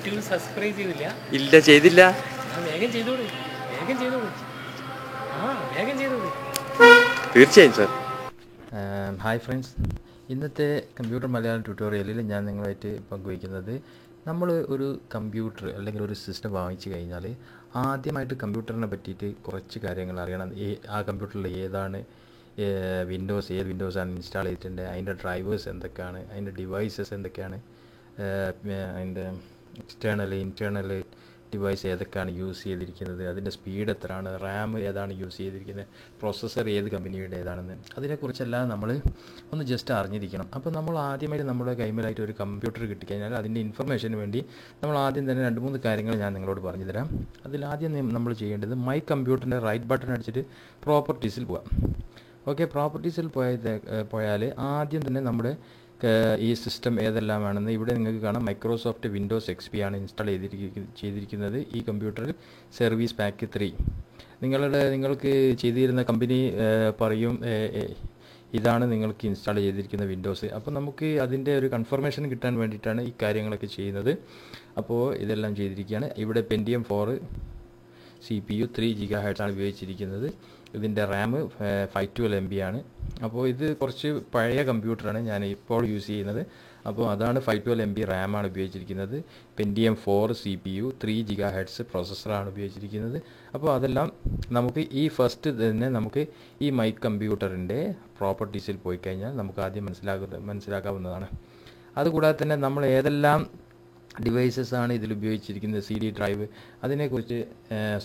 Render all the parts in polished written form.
യൂട്യൂബിൽ സബ്സ്ക്രൈബ് ചെയ്തില്ല? ഇല്ല, ചെയ്തില്ല. വേഗം ചെയ്തോളൂ, വേഗം ചെയ്തോളൂ, വേഗം ചെയ്തോളൂ. തീർച്ചയായും സാർ. ഹായ് ഫ്രണ്ട്സ്, ഇന്നത്തെ കമ്പ്യൂട്ടർ മലയാളം ട്യൂട്ടോറിയലിൽ ഞാൻ നിങ്ങളുമായിട്ട് പങ്കുവയ്ക്കുന്നത്, നമ്മൾ ഒരു കമ്പ്യൂട്ടർ അല്ലെങ്കിൽ ഒരു സിസ്റ്റം വാങ്ങിച്ചു കഴിഞ്ഞാൽ ആദ്യമായിട്ട് കമ്പ്യൂട്ടറിനെ പറ്റിയിട്ട് കുറച്ച് കാര്യങ്ങൾ അറിയണം. ആ കമ്പ്യൂട്ടറിൽ ഏതാണ് വിൻഡോസ്, ഏത് വിൻഡോസാണ് ഇൻസ്റ്റാൾ ചെയ്തിട്ടുണ്ട്, അതിൻ്റെ ഡ്രൈവേഴ്സ് എന്തൊക്കെയാണ്, അതിൻ്റെ ഡിവൈസസ് എന്തൊക്കെയാണ്, അതിൻ്റെ എക്സ്റ്റേണൽ ഇൻറ്റേർണൽ ഡിവൈസ് ഏതൊക്കെയാണ് യൂസ് ചെയ്തിരിക്കുന്നത്, അതിൻ്റെ സ്പീഡ് എത്രയാണ്, റാം ഏതാണ് യൂസ് ചെയ്തിരിക്കുന്നത്, പ്രോസസ്സർ ഏത് കമ്പനിയുടെ ഏതാണെന്ന്, അതിനെക്കുറിച്ചെല്ലാം നമ്മൾ ഒന്ന് ജസ്റ്റ് അറിഞ്ഞിരിക്കണം. അപ്പോൾ നമ്മൾ ആദ്യമായിട്ട് നമ്മുടെ കൈമേലായിട്ട് ഒരു കമ്പ്യൂട്ടർ കിട്ടിക്കഴിഞ്ഞാൽ അതിൻ്റെ ഇൻഫർമേഷന് വേണ്ടി നമ്മൾ ആദ്യം തന്നെ 2-3 കാര്യങ്ങൾ ഞാൻ നിങ്ങളോട് പറഞ്ഞു തരാം. അതിലാദ്യം നമ്മൾ ചെയ്യേണ്ടത് മൈ കമ്പ്യൂട്ടറിൻ്റെ റൈറ്റ് ബട്ടൺ അടിച്ചിട്ട് പ്രോപ്പർട്ടീസിൽ പോകാം. ഓക്കെ, പ്രോപ്പർട്ടീസിൽ പോയാൽ ആദ്യം തന്നെ നമ്മുടെ ഈ സിസ്റ്റം ഏതെല്ലാമാണെന്ന് ഇവിടെ നിങ്ങൾക്ക് കാണാം. മൈക്രോസോഫ്റ്റ് വിൻഡോസ് XP ആണ് ഇൻസ്റ്റാൾ ചെയ്തിരിക്കുന്നത് ഈ കമ്പ്യൂട്ടറിൽ. സർവീസ് പാക്ക് 3 നിങ്ങൾക്ക് ചെയ്തിരുന്ന കമ്പനി പറയും ഇതാണ് നിങ്ങൾക്ക് ഇൻസ്റ്റാൾ ചെയ്തിരിക്കുന്ന വിൻഡോസ്. അപ്പോൾ നമുക്ക് അതിൻ്റെ ഒരു കൺഫർമേഷൻ കിട്ടാൻ വേണ്ടിയിട്ടാണ് ഈ കാര്യങ്ങളൊക്കെ ചെയ്യുന്നത്. അപ്പോൾ ഇതെല്ലാം ചെയ്തിരിക്കുകയാണ്. ഇവിടെ Pentium 4 CPU 3 GHz ആണ് ഉപയോഗിച്ചിരിക്കുന്നത്. ഇതിൻ്റെ റാം 512 MB ആണ്. അപ്പോൾ ഇത് കുറച്ച് പഴയ കമ്പ്യൂട്ടറാണ് ഞാൻ ഇപ്പോൾ യൂസ് ചെയ്യുന്നത്. അപ്പോൾ അതാണ് 512 MB റാമാണ് ഉപയോഗിച്ചിരിക്കുന്നത്. Pentium 4 CPU 3 GHz പ്രോസസ്സറാണ് ഉപയോഗിച്ചിരിക്കുന്നത്. അപ്പോൾ അതെല്ലാം നമുക്ക് ഈ ഫസ്റ്റ് തന്നെ നമുക്ക് ഈ മൈ കമ്പ്യൂട്ടറിൻ്റെ പ്രോപ്പർട്ടീസിൽ പോയി കഴിഞ്ഞാൽ നമുക്ക് ആദ്യം മനസ്സിലാക്കാവുന്നതാണ്. അതുകൂടാതെ തന്നെ നമ്മൾ ഏതെല്ലാം ഡിവൈസസ് ആണ് ഇതിൽ ഉപയോഗിച്ചിരിക്കുന്നത്, CD ഡ്രൈവ്, അതിനെക്കുറിച്ച്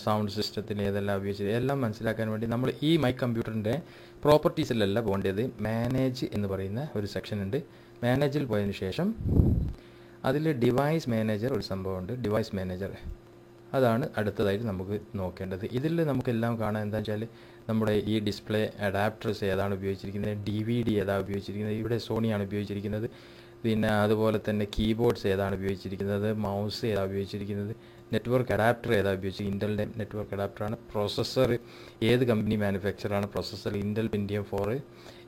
സൗണ്ട് സിസ്റ്റത്തിന് ഏതെല്ലാം ഉപയോഗിച്ചത് എല്ലാം മനസ്സിലാക്കാൻ വേണ്ടി നമ്മൾ ഈ മൈ കമ്പ്യൂട്ടറിൻ്റെ പ്രോപ്പർട്ടീസിലല്ല പോകേണ്ടത്. മാനേജ് എന്ന് പറയുന്ന ഒരു സെക്ഷൻ ഉണ്ട്. മാനേജിൽ പോയതിന് ശേഷം അതിൽ ഡിവൈസ് മാനേജർ ഒരു സംഭവമുണ്ട്. ഡിവൈസ് മാനേജർ അതാണ് അടുത്തതായിട്ട് നമുക്ക് നോക്കേണ്ടത്. ഇതിൽ നമുക്കെല്ലാം കാണാൻ എന്താ വെച്ചാൽ നമ്മുടെ ഈ ഡിസ്പ്ലേ അഡാപ്റ്റേഴ്സ് ഏതാണ് ഉപയോഗിച്ചിരിക്കുന്നത്, DVD ഏതാണ് ഉപയോഗിച്ചിരിക്കുന്നത്, ഇവിടെ സോണിയാണ് ഉപയോഗിച്ചിരിക്കുന്നത്. പിന്നെ അതുപോലെ തന്നെ കീബോർഡ്സ് ഏതാണ് ഉപയോഗിച്ചിരിക്കുന്നത്, മൗസ് ഏതാണ് ഉപയോഗിച്ചിരിക്കുന്നത്, നെറ്റ്വർക്ക് അഡാപ്റ്റർ ഏതാണ് ഉപയോഗിച്ചിരിക്കുന്നത്, ഇൻ്റലിൻ്റെ നെറ്റ്വർക്ക് അഡാപ്റ്ററാണ്. പ്രോസസ്സർ ഏത് കമ്പനി മാനുഫാക്ചറാണ് പ്രോസസ്സർ, ഇൻ്റൽ Pentium 4.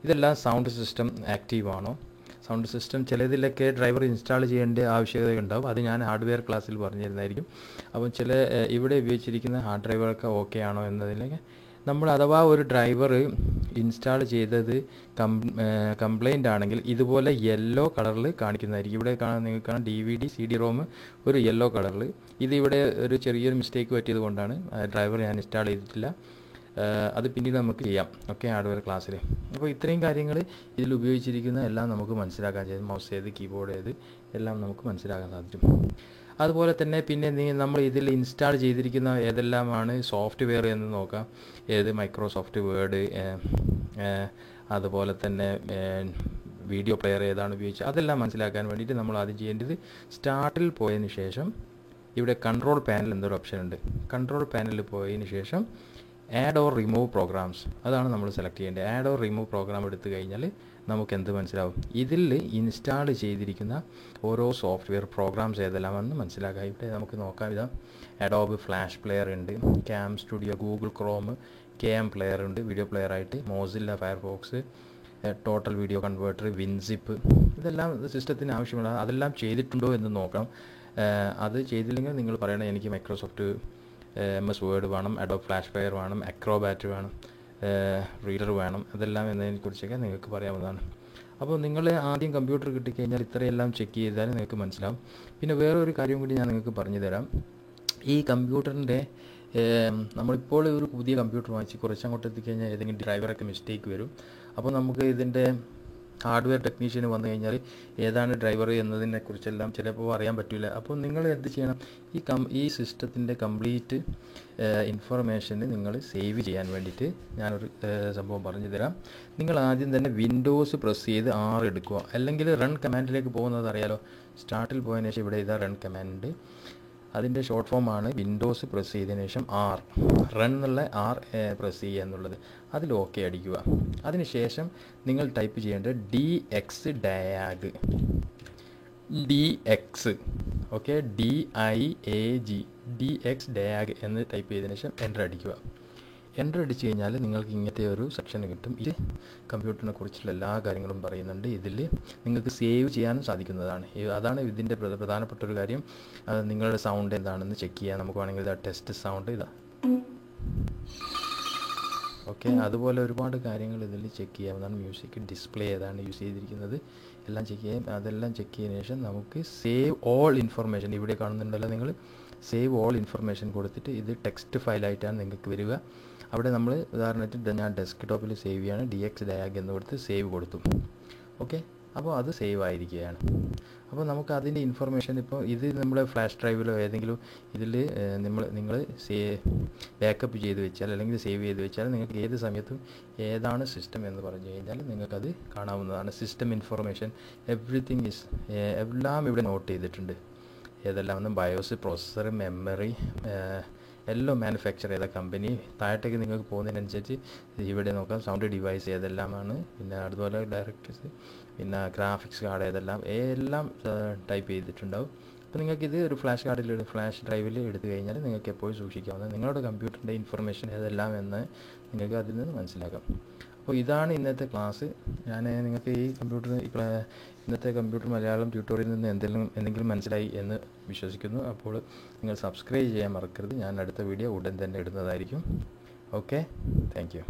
ഇതെല്ലാം സൗണ്ട് സിസ്റ്റം ആക്റ്റീവ് ആണോ, സൗണ്ട് സിസ്റ്റം ചിലതിലൊക്കെ ഡ്രൈവർ ഇൻസ്റ്റാൾ ചെയ്യേണ്ട ആവശ്യകതയുണ്ടാവും. അത് ഞാൻ ഹാർഡ്വെയർ ക്ലാസ്സിൽ പറഞ്ഞു തരുന്നതായിരിക്കും. അപ്പം ഇവിടെ ഉപയോഗിച്ചിരിക്കുന്ന ഹാർഡ് ഡ്രൈവറൊക്കെ ഓക്കെ ആണോ എന്നതിലേക്ക് നമ്മൾ അഥവാ ഒരു ഡ്രൈവർ ഇൻസ്റ്റാൾ ചെയ്തത് കംപ്ലൈൻ്റ് ആണെങ്കിൽ ഇതുപോലെ യെല്ലോ കളറിൽ കാണിക്കുന്നതായിരിക്കും. ഇവിടെ നിങ്ങൾക്ക് കാണാം DVD CD-ROM ഒരു യെല്ലോ കളറിൽ. ഇതിവിടെ ഒരു ചെറിയൊരു മിസ്റ്റേക്ക് പറ്റിയത് കൊണ്ടാണ് ഡ്രൈവർ ഞാൻ ഇൻസ്റ്റാൾ ചെയ്തിട്ടില്ല. അത് പിന്നീട് നമുക്ക് ചെയ്യാം. ഓക്കെ, ഹാർഡ്വെയർ ക്ലാസ്സിൽ. അപ്പോൾ ഇത്രയും കാര്യങ്ങൾ ഇതിൽ ഉപയോഗിച്ചിരിക്കുന്ന എല്ലാം നമുക്ക് മനസ്സിലാക്കാൻ ചെയ്യും. മൗസ് ഏത്, കീബോർഡ് ഏത്, എല്ലാം നമുക്ക് മനസ്സിലാക്കാൻ സാധിക്കും. അതുപോലെ തന്നെ പിന്നെ നമ്മൾ ഇതിൽ ഇൻസ്റ്റാൾ ചെയ്തിരിക്കുന്ന ഏതെല്ലാമാണ് സോഫ്റ്റ്വെയർ എന്ന് നോക്കാം. ഏത് മൈക്രോസോഫ്റ്റ് വേർഡ്, അതുപോലെ തന്നെ വീഡിയോ പ്ലെയർ ഏതാണ് ഉപയോഗിച്ചത്, അതെല്ലാം മനസ്സിലാക്കാൻ വേണ്ടിയിട്ട് നമ്മൾ ആദ്യം ചെയ്യേണ്ടത് സ്റ്റാർട്ടിൽ പോയതിന് ശേഷം ഇവിടെ കൺട്രോൾ പാനൽ എന്നൊരു ഓപ്ഷൻ ഉണ്ട്. കൺട്രോൾ പാനലിൽ പോയതിന് ശേഷം ആഡ് ഓർ റിമൂവ് പ്രോഗ്രാംസ്, അതാണ് നമ്മൾ സെലക്ട് ചെയ്യേണ്ടത്. ആഡ് ഓർ റിമൂവ് പ്രോഗ്രാം എടുത്തു കഴിഞ്ഞാൽ നമുക്ക് എന്ത് മനസ്സിലാവും, ഇതിൽ ഇൻസ്റ്റാൾ ചെയ്തിരിക്കുന്ന ഓരോ സോഫ്റ്റ്വെയർ പ്രോഗ്രാംസ് ഏതെല്ലാമെന്ന് മനസ്സിലാക്കാം. ഇവിടെ നമുക്ക് നോക്കാം. ഇതാ അഡോബ് ഫ്ലാഷ് പ്ലെയർ ഉണ്ട്, Cam Studio, Google Chrome, KM player ഉണ്ട് വീഡിയോ പ്ലെയർ ആയിട്ട്, Mozilla Firefox, total video converter, WinZip, ഇതെല്ലാം സിസ്റ്റത്തിന് ആവശ്യമുള്ള അതെല്ലാം ചെയ്തിട്ടുണ്ടോ എന്ന് നോക്കണം. അത് ചെയ്തില്ലെങ്കിൽ നിങ്ങൾ പറയണം എനിക്ക് മൈക്രോസോഫ്റ്റ് MS വേർഡ് വേണം, അഡോബ് ഫ്ലാഷ് പ്ലെയർ വേണം, അക്രോബാറ്റ് വേണം, റീഡർ വേണം, അതെല്ലാം എന്നതിനെക്കുറിച്ചൊക്കെ നിങ്ങൾക്ക് പറയാവുന്നതാണ്. അപ്പോൾ നിങ്ങൾ ആദ്യം കമ്പ്യൂട്ടർ കിട്ടിക്കഴിഞ്ഞാൽ ഇത്രയെല്ലാം ചെക്ക് ചെയ്താൽ നിങ്ങൾക്ക് മനസ്സിലാവും. പിന്നെ വേറൊരു കാര്യം കൂടി ഞാൻ നിങ്ങൾക്ക് പറഞ്ഞു തരാം. ഈ കമ്പ്യൂട്ടറിൻ്റെ നമ്മളിപ്പോൾ ഒരു പുതിയ കമ്പ്യൂട്ടർ വാങ്ങിച്ച് കുറച്ചങ്ങോട്ട് എത്തിക്കഴിഞ്ഞാൽ ഏതെങ്കിലും ഡ്രൈവറൊക്കെ മിസ്റ്റേക്ക് വരും. അപ്പോൾ നമുക്ക് ഇതിൻ്റെ ഹാർഡ്വെയർ ടെക്നീഷ്യന് വന്നു കഴിഞ്ഞാൽ ഏതാണ് ഡ്രൈവർ എന്നതിനെക്കുറിച്ചെല്ലാം ചിലപ്പോൾ അറിയാൻ പറ്റില്ല. അപ്പോൾ നിങ്ങൾ എന്ത് ചെയ്യണം, ഈ സിസ്റ്റത്തിൻ്റെ കംപ്ലീറ്റ് ഇൻഫർമേഷന് നിങ്ങൾ സേവ് ചെയ്യാൻ വേണ്ടിയിട്ട് ഞാനൊരു സംഭവം പറഞ്ഞു തരാം. നിങ്ങൾ ആദ്യം തന്നെ വിൻഡോസ് പ്രസ് ചെയ്ത് R എടുക്കുക, അല്ലെങ്കിൽ റൺ കമാൻഡിലേക്ക് പോകുന്നത് അറിയാലോ. സ്റ്റാർട്ടിൽ പോയതിനു ശേഷം ഇവിടെ ഇതാ റൺ കമാൻഡ്, അതിൻ്റെ ഷോർട്ട് ഫോമാണ് വിൻഡോസ് പ്രസ് ചെയ്തതിന് ശേഷം റൺ എന്നുള്ള R പ്രസ് ചെയ്യുക എന്നുള്ളത്. അതിൽ ഓക്കെ അടിക്കുക. അതിനുശേഷം നിങ്ങൾ ടൈപ്പ് ചെയ്യേണ്ടത് DX okay, DIAG DX DAG എന്ന് ടൈപ്പ് ചെയ്തതിന് ശേഷം എൻ്റർ അടിക്കുക. എൻ്റർ അടിച്ച് കഴിഞ്ഞാൽ നിങ്ങൾക്ക് ഇങ്ങനത്തെ ഒരു സെക്ഷൻ കിട്ടും. ഇത് കമ്പ്യൂട്ടറിനെ കുറിച്ചുള്ള എല്ലാ കാര്യങ്ങളും പറയുന്നുണ്ട്. ഇതിൽ നിങ്ങൾക്ക് സേവ് ചെയ്യാനും സാധിക്കുന്നതാണ്. അതാണ് ഇതിൻ്റെ പ്രധാനപ്പെട്ട ഒരു കാര്യം. നിങ്ങളുടെ സൗണ്ട് എന്താണെന്ന് ചെക്ക് ചെയ്യാൻ നമുക്ക് വേണമെങ്കിൽ ഇതാ ടെസ്റ്റ് സൗണ്ട് ഇതാ. ഓക്കെ, അതുപോലെ ഒരുപാട് കാര്യങ്ങൾ ഇതിൽ ചെക്ക് ചെയ്യാവുന്നതാണ്. മ്യൂസിക് ഡിസ്പ്ലേ ഏതാണ് യൂസ് ചെയ്തിരിക്കുന്നത് എല്ലാം ചെക്ക് ചെയ്യാം. അതെല്ലാം ചെക്ക് ചെയ്തതിന് ശേഷം നമുക്ക് സേവ് ഓൾ ഇൻഫർമേഷൻ, ഇവിടെ കാണുന്നുണ്ടല്ലോ നിങ്ങൾ, സേവ് ഓൾ ഇൻഫർമേഷൻ കൊടുത്തിട്ട് ഇത് ടെക്സ്റ്റ് ഫയലായിട്ടാണ് നിങ്ങൾക്ക് വരിക. അവിടെ നമ്മൾ ഉദാഹരണമായിട്ട് ഞാൻ ഡെസ്ക്ടോപ്പിൽ സേവ് ചെയ്യാണ്, DX ഡയാഗ് എന്ന് കൊടുത്ത് സേവ് കൊടുത്തു. ഓക്കെ, അപ്പോൾ അത് സേവ് ആയിരിക്കുകയാണ്. അപ്പോൾ നമുക്ക് അതിൻ്റെ ഇൻഫർമേഷൻ ഇപ്പോൾ ഇത് നമ്മുടെ ഫ്ലാഷ് ഡ്രൈവിലോ ഏതെങ്കിലും ഇതിൽ നിങ്ങൾ ബാക്കപ്പ് ചെയ്ത് വെച്ചാൽ അല്ലെങ്കിൽ സേവ് ചെയ്ത് വെച്ചാൽ നിങ്ങൾക്ക് ഏത് സമയത്തും ഏതാണ് സിസ്റ്റം എന്ന് പറഞ്ഞു കഴിഞ്ഞാൽ നിങ്ങൾക്കത് കാണാവുന്നതാണ്. സിസ്റ്റം ഇൻഫർമേഷൻ എവറിത്തിങ് ഈസ്, എല്ലാം ഇവിടെ നോട്ട് ചെയ്തിട്ടുണ്ട്. ഏതെല്ലാം ബയോസ്, പ്രൊസസ്സർ, മെമ്മറി, എല്ലാം മാനുഫാക്ചർ ചെയ്ത കമ്പനി. താഴത്തേക്ക് നിങ്ങൾക്ക് പോകുന്നതിനനുസരിച്ച് ഇവിടെ നോക്കാം സൗണ്ട് ഡിവൈസ് ഏതെല്ലാമാണ്, പിന്നെ അതുപോലെ ഡയറക്ടേഴ്സ്, പിന്നെ ഗ്രാഫിക്സ് കാർഡ് ഏതെല്ലാം ടൈപ്പ് ചെയ്തിട്ടുണ്ടാവും. അപ്പോൾ നിങ്ങൾക്കിത് ഒരു ഫ്ലാഷ് ഡ്രൈവിൽ എടുത്തു കഴിഞ്ഞാൽ നിങ്ങൾക്ക് എപ്പോഴും സൂക്ഷിക്കാവുന്നത് നിങ്ങളുടെ കമ്പ്യൂട്ടറിൻ്റെ ഇൻഫർമേഷൻ ഏതെല്ലാം എന്ന് നിങ്ങൾക്ക് അതിൽ നിന്ന് മനസ്സിലാക്കാം. അപ്പോൾ ഇതാണ് ഇന്നത്തെ ക്ലാസ്. ഞാൻ നിങ്ങൾക്ക് ഈ ഇന്നത്തെ കമ്പ്യൂട്ടർ മലയാളം ട്യൂട്ടോറിയലിൽ നിന്ന് എന്തെങ്കിലും മനസ്സിലായി എന്ന് വിശ്വസിക്കുന്നു. അപ്പോൾ നിങ്ങൾ സബ്സ്ക്രൈബ് ചെയ്യാൻ മറക്കരുത്. ഞാൻ അടുത്ത വീഡിയോ ഉടൻ തന്നെ ഇടുന്നതായിരിക്കും. Okay, thank you.